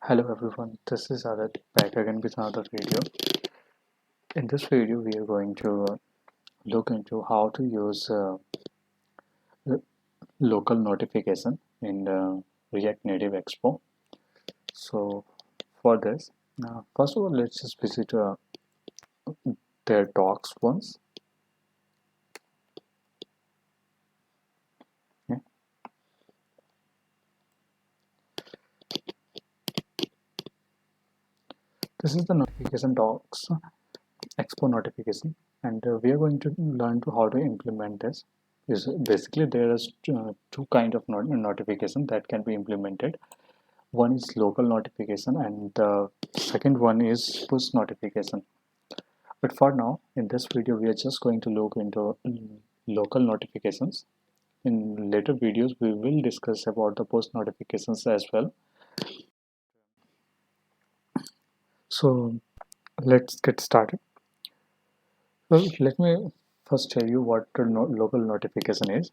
Hello everyone, this is Aditya back again with another video. In this video, we are going to look into how to use lo- local notification in React Native Expo. So for this, first of all, let's just visit their docs once. Yeah. This is the notification docs, Expo notification, and we are going to learn to how to implement this. Is basically there is two kind of notification that can be implemented. One is local notification and the second one is push notification. But for now, in this video, we are just going to look into local notifications. In later videos, we will discuss about the push notifications as well. So let's get started. Well, let me first tell you what local notification is.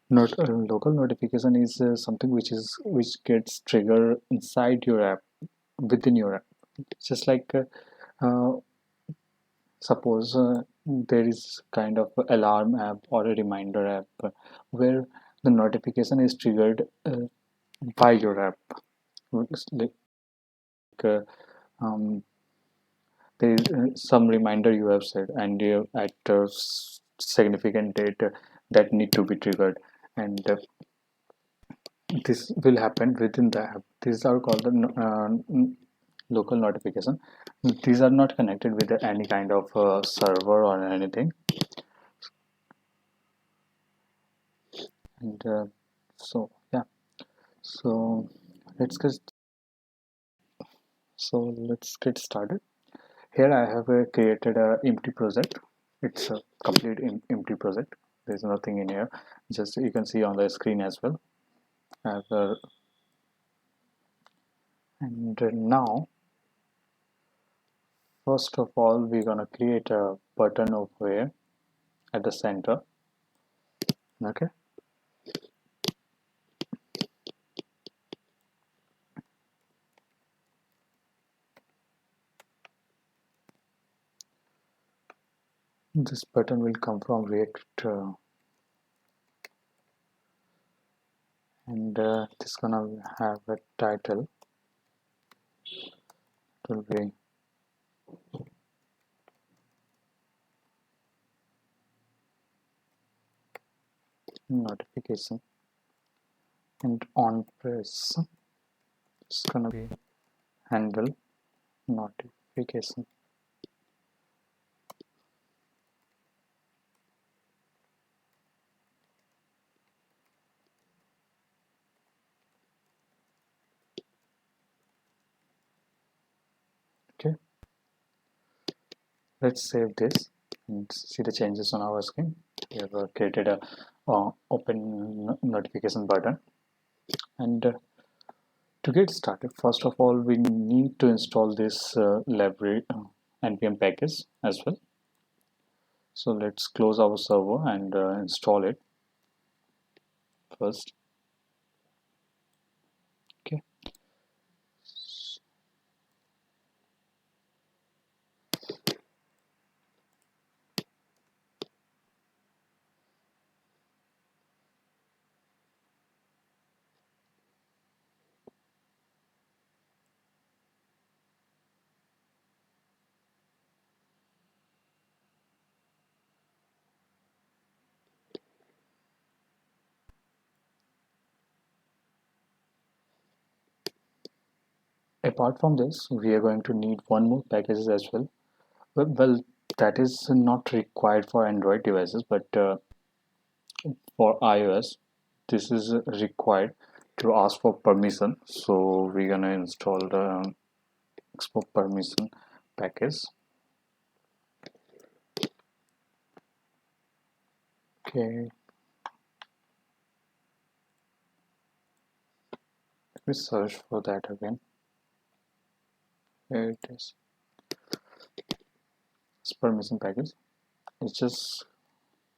Local notification is something which gets triggered inside your app, within your app. Just like uh, suppose there is kind of alarm app or a reminder app where the notification is triggered by your app. It's like uh, um, there is some reminder you have set and at a significant date that need to be triggered, and this will happen within the app. These are called the local notification. These are not connected with any kind of server or anything. And so yeah, so let's get let's get started. Here I have created a empty project. It's a complete empty project. There's nothing in here. Just you can see on the screen as well. I have, and now, first of all, we're gonna create a button over here at the center. Okay. This button will come from React, and this gonna have a title. It will be notification, and on press it's gonna be handle notification. Okay, let's save this and see the changes on our screen. We have created a open notification button, and to get started, first of all, we need to install this library npm package as well. So let's close our server and install it first. Okay. Apart from this, we are going to need one more package as well. Well, that is not required for Android devices, but for iOS, this is required to ask for permission. So we're gonna install the Expo permission package. Okay, let me search for that again. Here it is. It's permission package. Let's just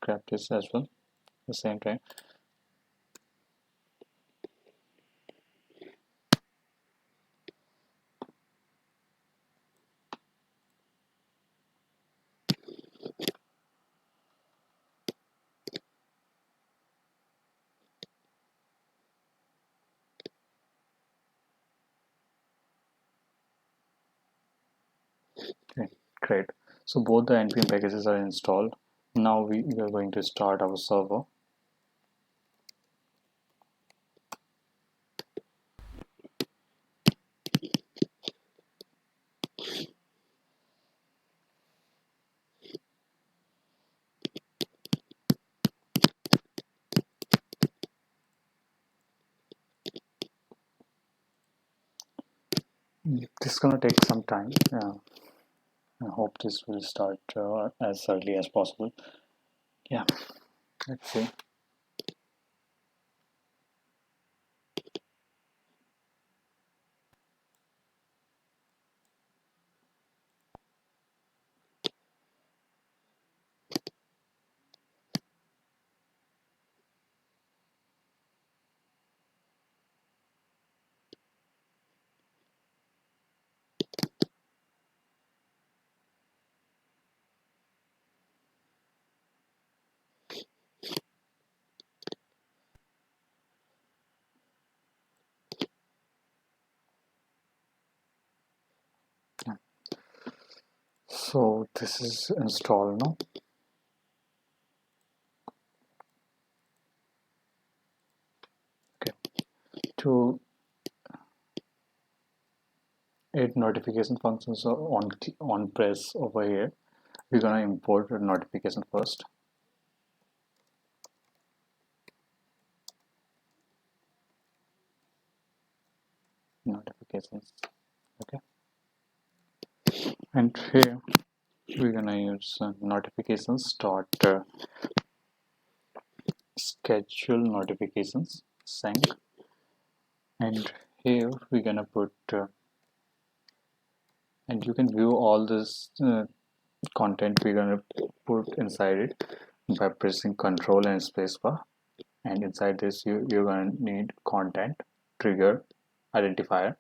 grab this as well at the same time. Great. So both the npm packages are installed. Now we are going to start our server. This is gonna take some time. I hope this will start as early as possible. Yeah, let's see. So this is installed now. Okay. To add notification functions on press over here, we're gonna import a notification first. Notifications. Okay. And here we're gonna use notifications dot schedule notifications sync, and here we're gonna put and you can view all this content we're gonna put inside it by pressing Control and spacebar. And inside this you're gonna need content trigger identifier.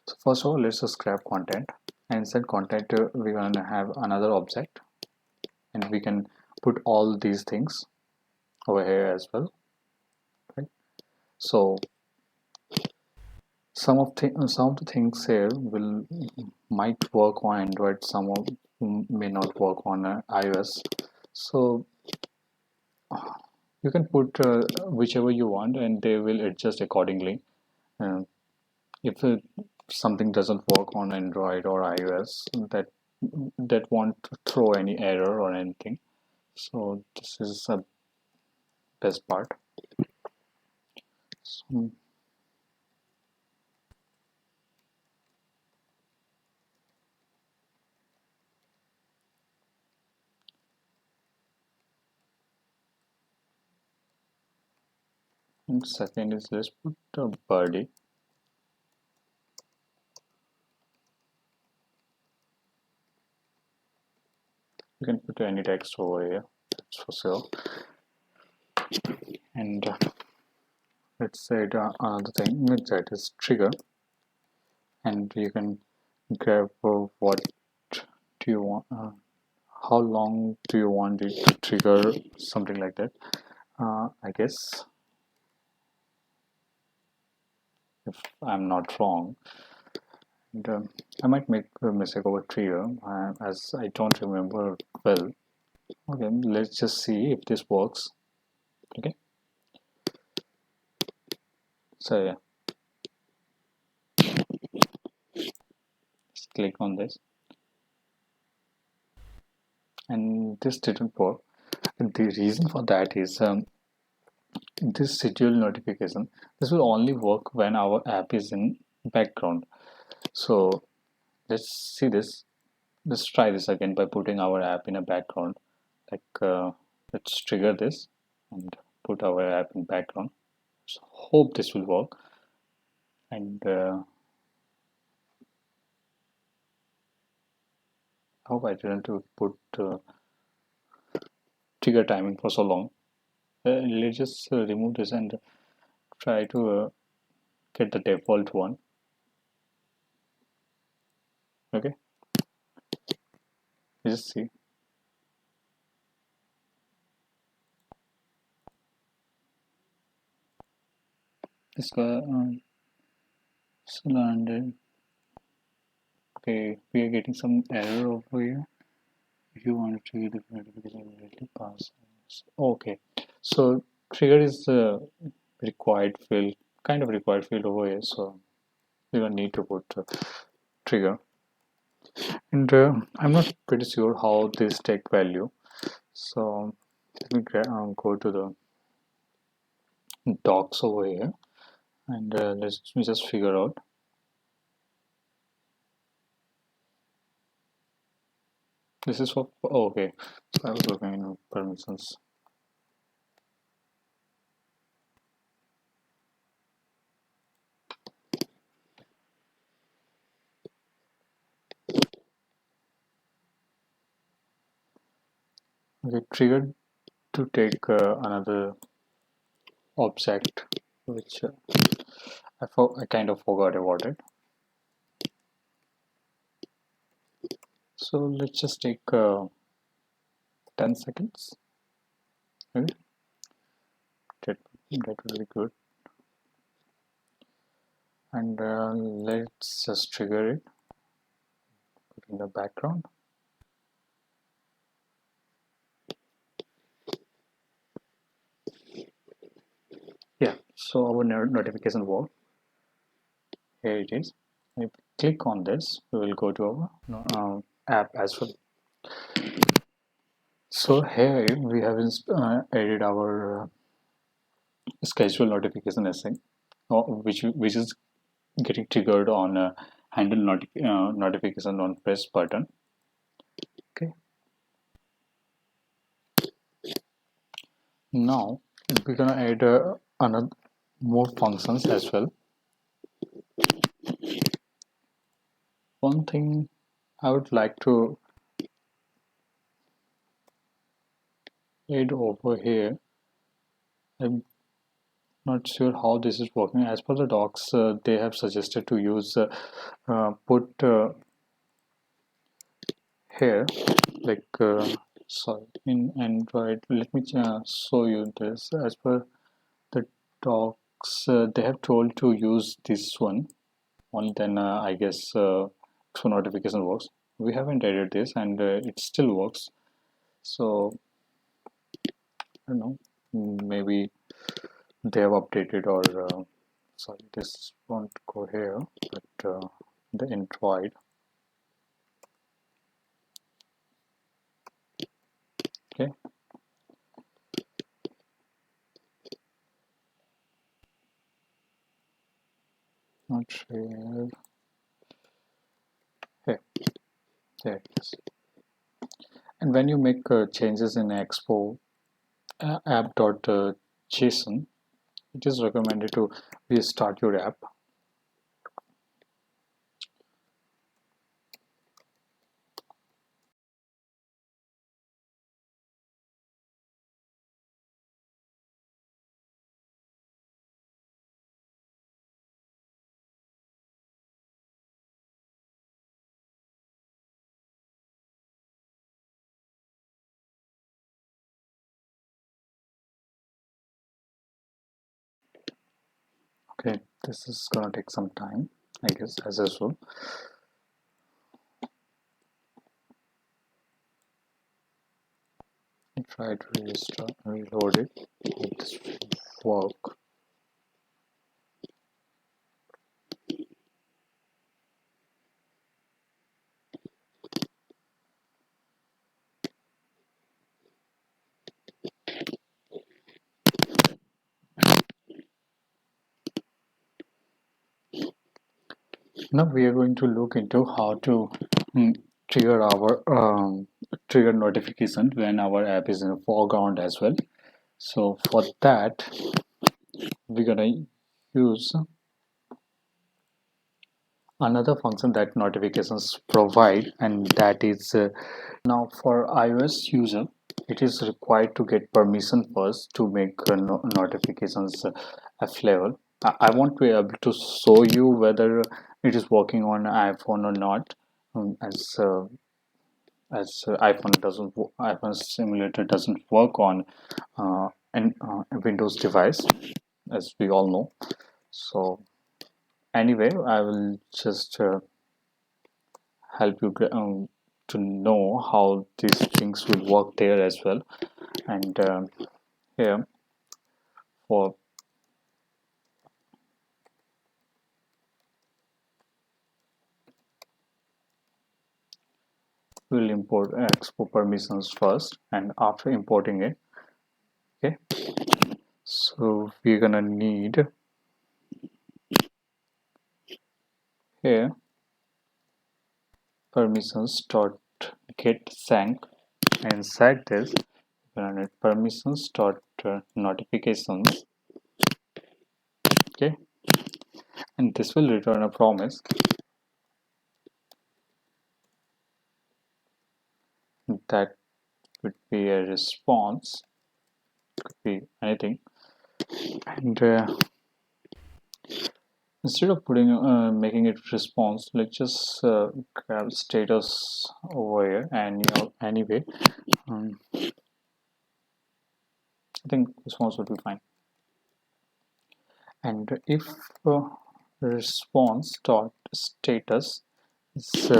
So first of all, let's just grab content, and inside content we're gonna have another object, and we can put all these things over here as well, right? So some of the things here will might work on Android, some of may not work on iOS. So you can put whichever you want, and they will adjust accordingly. Uh, if something doesn't work on Android or iOS, that won't throw any error or anything. So this is the best part. So, and second is, let's put a birdie. You can put any text over here. That's for sure. And let's say another thing that is trigger, and you can grab what do you want. How long do you want it to trigger? Something like that. I guess, if I'm not wrong. And I might make a mistake over trigger as I don't remember well. Okay, let's just see if this works. Okay, so yeah, just click on this, and this didn't work. And the reason for that is this schedule notification. This will only work when our app is in background. So let's see this. Let's try this again by putting our app in a background. Like let's trigger this and put our app in background. So hope this will work. And hope I didn't put trigger timing for so long. Let's just remove this and try to get the default one. Okay, let's just see. This guy landed. Okay, we are getting some error over here. If you want to trigger the notification immediately, pass. Okay, so trigger is the required field, kind of required field over here. So we don't need to put trigger. And I'm not pretty sure how this take value. So let me go to the docs over here, and let's just figure out. This is for okay. So I was looking in permissions. Okay, triggered to take another object, which I kind of forgot about it. So let's just take 10 seconds. Okay, that will be good. And let's just trigger it, put in the background. Yeah, so our notification work. Here it is. If we click on this, we will go to our app as well. So here we have added our schedule notification async, which is getting triggered on handle notification on press button. Okay, now we're gonna add another more functions as well. One thing I would like to add over here, I'm not sure how this is working. As per the docs, they have suggested to use put here, like sorry, in Android. Let me show you this. As per the docs, they have told to use this one. Only then I guess through notification works. We haven't added this, and it still works. So I don't know. Maybe they have updated, or sorry, this won't go here, but the Android. Okay, not sure. Here, there it is. And when you make changes in Expo app.json, it is recommended to restart your app. Okay, this is gonna take some time, I guess, as usual. I try to restart, reload it. Let this work. Now we are going to look into how to trigger our trigger notification when our app is in a foreground as well. So for that, we're gonna use another function that notifications provide, and that is now for iOS user, it is required to get permission first to make notifications available. I want to be able to show you whether it is working on iPhone or not, as iPhone simulator doesn't work on a Windows device, as we all know. So anyway, I will just help you to know how these things will work there as well. And here for we'll import Expo permissions first, and after importing it, okay, so we're gonna need here permissions dot get sank. Inside this we're gonna need permissions dot notifications, okay, and this will return a promise that would be a response, could be anything. And instead of putting making it response, let's just grab status over here. And anyway, I think response would be fine. And if response dot status is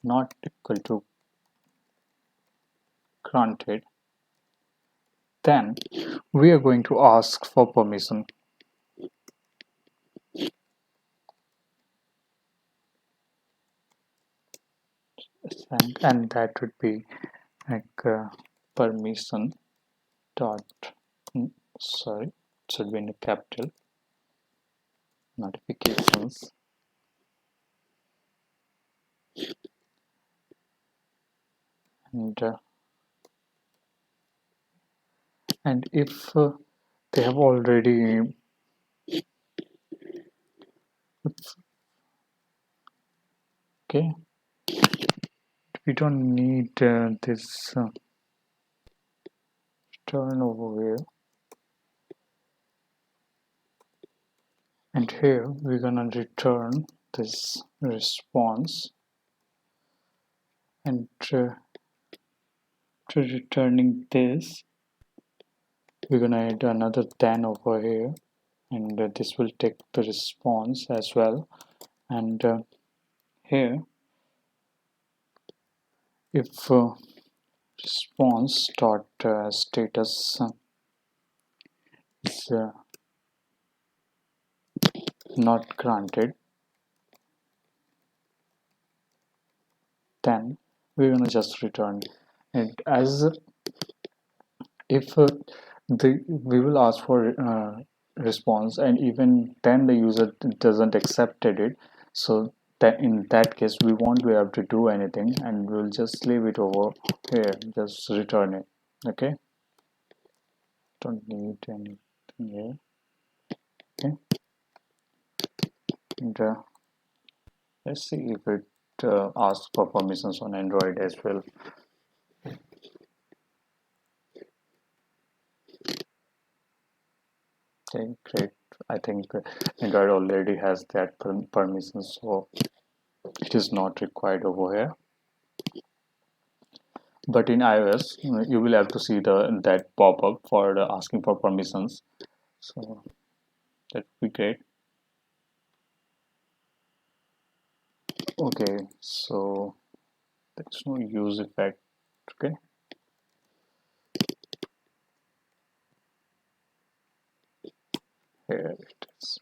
not equal to granted, then we are going to ask for permission. And that would be like permission dot sorry, it should be in a capital, notifications, and if they have already, okay, we don't need this turn over here, and here we're gonna return this response, and to returning this we're gonna add another then over here, and this will take the response as well. And here if response dot status is not granted, then we're gonna just return it as if we will ask for response, and even then the user doesn't accepted it, so that in that case we won't be able to do anything, and we'll just leave it over here, just return it. Okay, don't need anything here. Okay, and let's see if it asks for permissions on Android as well. Okay, great. I think Android already has that permission, so it is not required over here. But in iOS, you will have to see that pop-up for the asking for permissions. So that would be great. Okay, so there's no use effect. Okay. Here it is.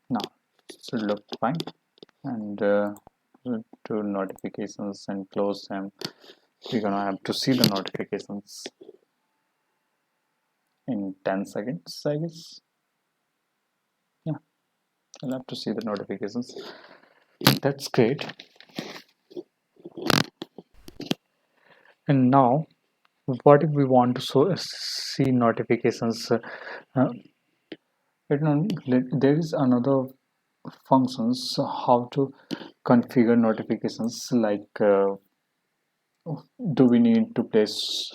Now it should look fine. And to notifications and close them. We're gonna have to see the notifications in 10 seconds, I guess. Yeah, I'll have to see the notifications. That's great. And now, what if we want to see notifications? There is another functions how to configure notifications, like do we need to place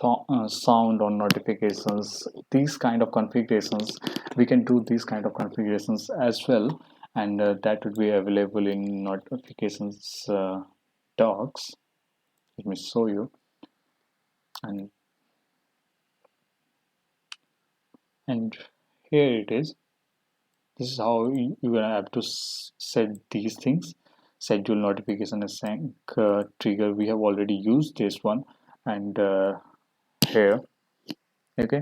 sound on notifications, these kind of configurations. We can do these kind of configurations as well, and that would be available in notifications docs. Let me show you. And here it is. This is how you're gonna have to set these things. schedule notification async trigger, we have already used this one. And here, okay,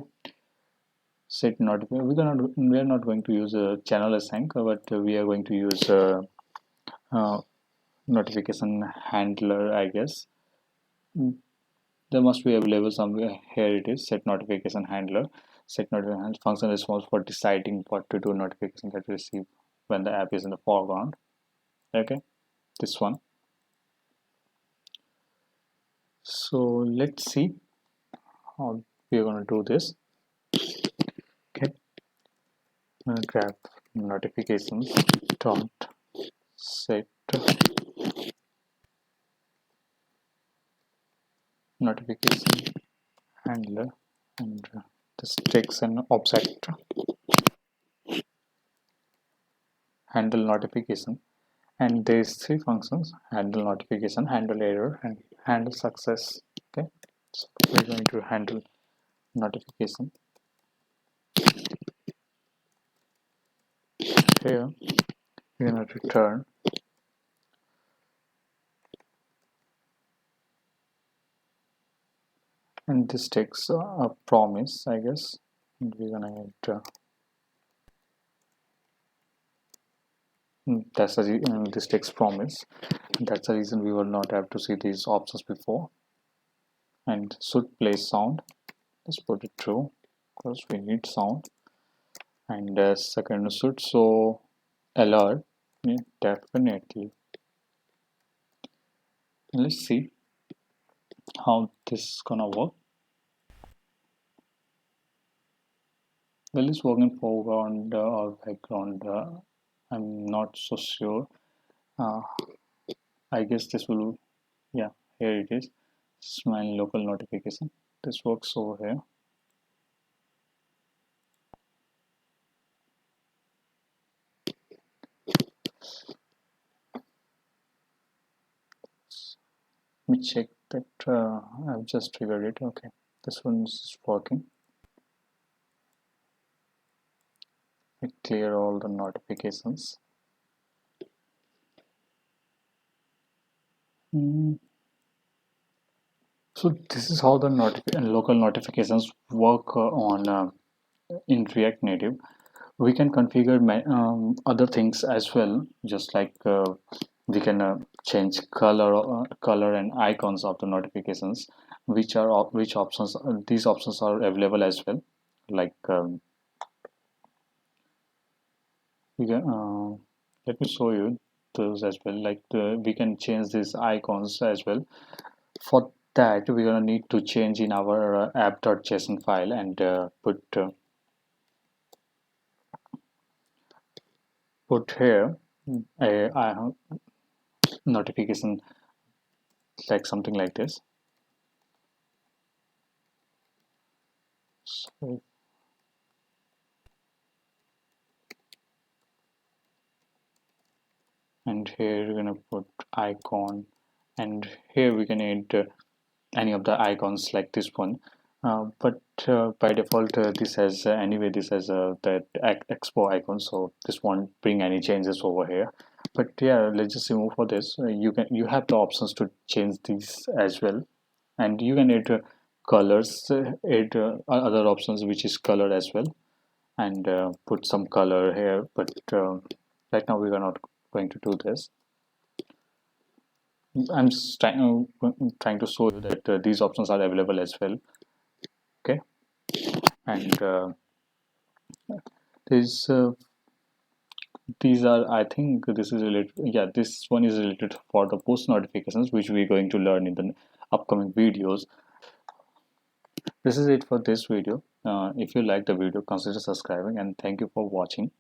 set notification, we are not going to use a channel async, but we are going to use uh, notification handler, I guess. Mm, there must be available somewhere. Here it is, set notification handler. Set notification function responsible for deciding what to do notification that receive when the app is in the foreground. Okay, this one. So let's see how we are going to do this. Okay, I'm gonna grab notifications dot set notification handler, and this takes an object handle notification, and there's three functions: handle notification, handle error, and handle success. Okay, so we're going to handle notification. Here we're going to return, and this takes a promise, I guess, and we're gonna add that's this takes promise. That's the reason we will not have to see these options before. And should play sound, let's put it true because we need sound. And second should show alert, yeah, definitely. Let's see how this is gonna work. Well, it's working foreground or background, I'm not so sure. uh, I guess this will, yeah, here it is. This is my local notification. This works over here. Let me check that I've just triggered it. Okay, this one is working. I clear all the notifications. So this is how the local notifications work on in React Native. We can configure other things as well, just like we can change color and icons of the notifications, which options these options are available as well. Like we can let me show you those as well. Like we can change these icons as well. For that, we're gonna need to change in our app.json file and put here a notification like something like this. So, and here we're gonna put icon, and here we can add any of the icons like this one. But by default, this has anyway this has that Expo icon, so this won't bring any changes over here. But yeah, let's just remove for this. You have the options to change these as well, and you can add colors, add other options which is color as well, and put some color here. But right now we are not going to do this. I'm just trying to show you that these options are available as well. Okay, and these these are, I think this is related. Yeah, this one is related for the post notifications, which we're going to learn in the upcoming videos. This is it for this video. If you like the video, consider subscribing, and thank you for watching.